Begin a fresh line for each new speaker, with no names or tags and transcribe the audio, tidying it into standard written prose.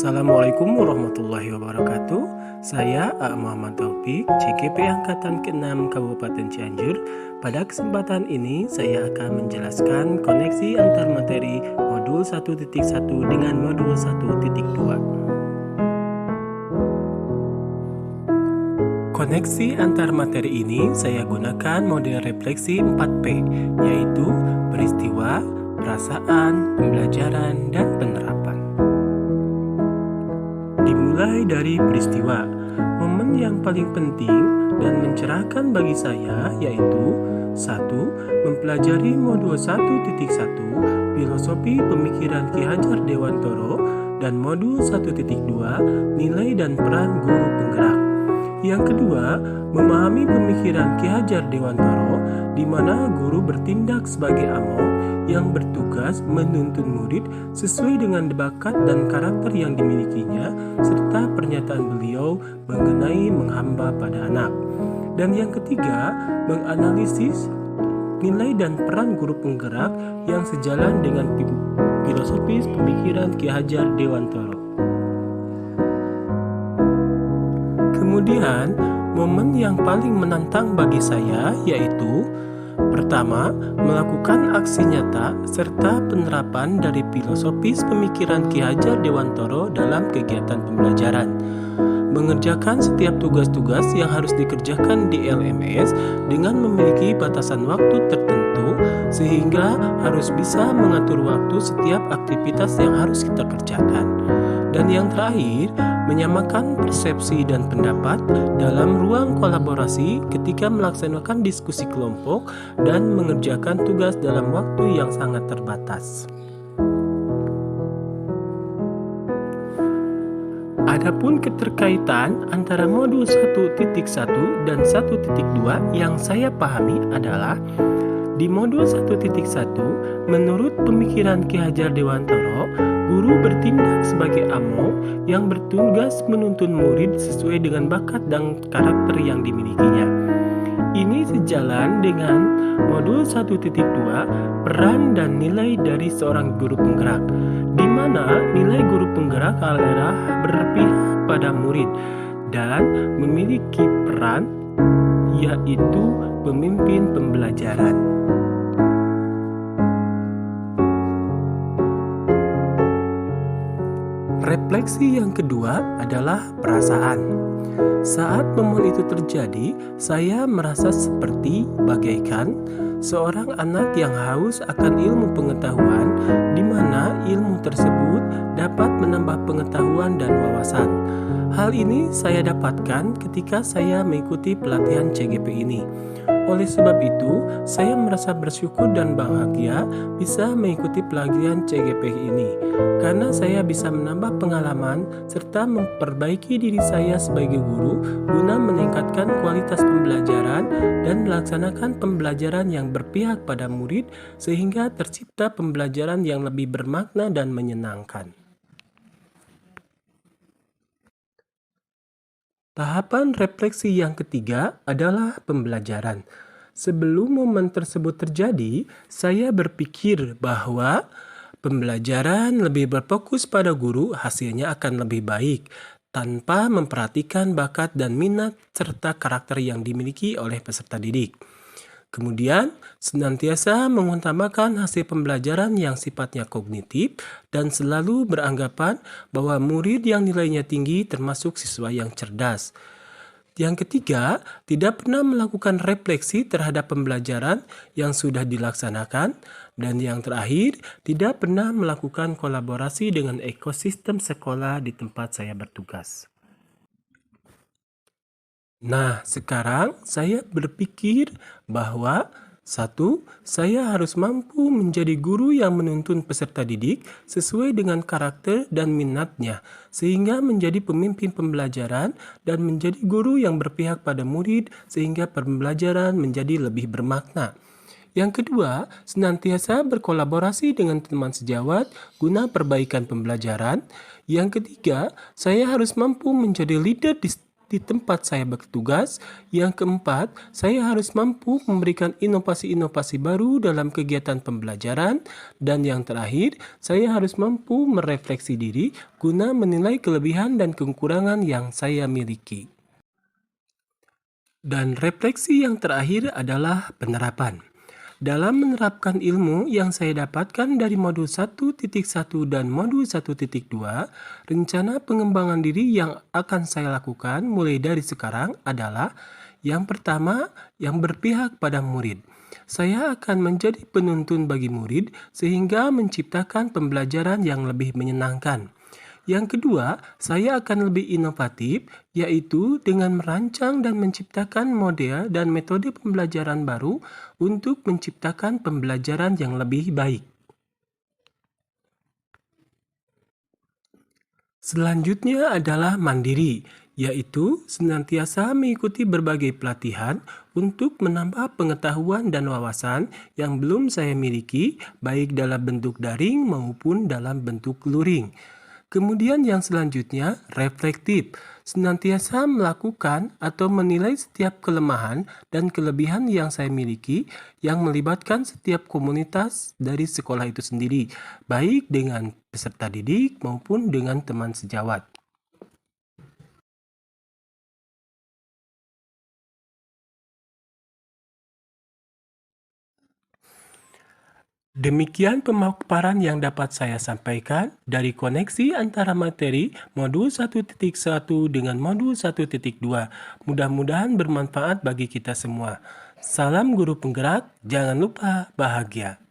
Assalamualaikum warahmatullahi wabarakatuh. Saya A. Muhammad Taufik, CGP Angkatan ke-6 Kabupaten Cianjur. Pada kesempatan ini saya akan menjelaskan koneksi antar materi modul 1.1 dengan modul 1.2. Koneksi antar materi ini saya gunakan model refleksi 4P, yaitu peristiwa, perasaan, pembelajaran, dan penerapan. Dimulai dari peristiwa, momen yang paling penting dan mencerahkan bagi saya yaitu 1. Mempelajari modul 1.1 Filosofi Pemikiran Ki Hajar Dewantoro dan modul 1.2 Nilai dan Peran Guru Penggerak. Yang kedua, memahami pemikiran Ki Hajar Dewantoro di mana guru bertindak sebagai among yang bertugas menuntun murid sesuai dengan bakat dan karakter yang dimilikinya serta pernyataan beliau mengenai menghamba pada anak. Dan yang ketiga, menganalisis nilai dan peran guru penggerak yang sejalan dengan filosofis pemikiran Ki Hajar Dewantoro. Kemudian, momen yang paling menantang bagi saya yaitu pertama, melakukan aksi nyata serta penerapan dari filosofis pemikiran Ki Hajar Dewantoro dalam kegiatan pembelajaran. Mengerjakan setiap tugas-tugas yang harus dikerjakan di LMS dengan memiliki batasan waktu tertentu sehingga harus bisa mengatur waktu setiap aktivitas yang harus kita kerjakan. Dan yang terakhir, menyamakan persepsi dan pendapat dalam ruang kolaborasi ketika melaksanakan diskusi kelompok dan mengerjakan tugas dalam waktu yang sangat terbatas. Adapun keterkaitan antara modul 1.1 dan 1.2 yang saya pahami adalah di modul 1.1, menurut pemikiran Ki Hajar Dewantoro, guru bertindak sebagai among yang bertugas menuntun murid sesuai dengan bakat dan karakter yang dimilikinya. Ini sejalan dengan modul 1.2 peran dan nilai dari seorang guru penggerak, di mana nilai guru penggerak adalah berpihak pada murid dan memiliki peran yaitu pemimpin pembelajaran. Refleksi yang kedua adalah perasaan. Saat momen itu terjadi, saya merasa seperti bagaikan seorang anak yang haus akan ilmu pengetahuan, di mana ilmu tersebut dapat menambah pengetahuan dan wawasan. Hal ini saya dapatkan ketika saya mengikuti pelatihan CGP ini. Oleh sebab itu, saya merasa bersyukur dan bahagia bisa mengikuti pelatihan CGP ini, karena saya bisa menambah pengalaman serta memperbaiki diri saya sebagai guru guna meningkatkan kualitas pembelajaran dan melaksanakan pembelajaran yang berpihak pada murid sehingga tercipta pembelajaran yang lebih bermakna dan menyenangkan. Tahapan refleksi yang ketiga adalah pembelajaran. Sebelum momen tersebut terjadi, saya berpikir bahwa pembelajaran lebih berfokus pada guru hasilnya akan lebih baik, tanpa memperhatikan bakat dan minat serta karakter yang dimiliki oleh peserta didik. Kemudian, senantiasa mengutamakan hasil pembelajaran yang sifatnya kognitif dan selalu beranggapan bahwa murid yang nilainya tinggi termasuk siswa yang cerdas. Yang ketiga, tidak pernah melakukan refleksi terhadap pembelajaran yang sudah dilaksanakan. Dan yang terakhir, tidak pernah melakukan kolaborasi dengan ekosistem sekolah di tempat saya bertugas. Nah, sekarang saya berpikir bahwa 1. Saya harus mampu menjadi guru yang menuntun peserta didik sesuai dengan karakter dan minatnya, sehingga menjadi pemimpin pembelajaran dan menjadi guru yang berpihak pada murid sehingga pembelajaran menjadi lebih bermakna. Yang kedua, senantiasa berkolaborasi dengan teman sejawat guna perbaikan pembelajaran. Yang ketiga, saya harus mampu menjadi leader di di tempat saya bertugas. Yang keempat, saya harus mampu memberikan inovasi-inovasi baru dalam kegiatan pembelajaran. Dan yang terakhir, saya harus mampu merefleksi diri guna menilai kelebihan dan kekurangan yang saya miliki. Dan refleksi yang terakhir adalah penerapan. Dalam menerapkan ilmu yang saya dapatkan dari modul 1.1 dan modul 1.2, rencana pengembangan diri yang akan saya lakukan mulai dari sekarang adalah yang pertama, yang berpihak pada murid. Saya akan menjadi penuntun bagi murid sehingga menciptakan pembelajaran yang lebih menyenangkan. Yang kedua, saya akan lebih inovatif, yaitu dengan merancang dan menciptakan model dan metode pembelajaran baru untuk menciptakan pembelajaran yang lebih baik. Selanjutnya adalah mandiri, yaitu senantiasa mengikuti berbagai pelatihan untuk menambah pengetahuan dan wawasan yang belum saya miliki, baik dalam bentuk daring maupun dalam bentuk luring. Kemudian yang selanjutnya, reflektif, senantiasa melakukan atau menilai setiap kelemahan dan kelebihan yang saya miliki yang melibatkan setiap komunitas dari sekolah itu sendiri, baik dengan peserta didik maupun dengan teman sejawat. Demikian pemaparan yang dapat saya sampaikan dari koneksi antara materi modul 1.1 dengan modul 1.2. Mudah-mudahan bermanfaat bagi kita semua. Salam guru penggerak, jangan lupa bahagia.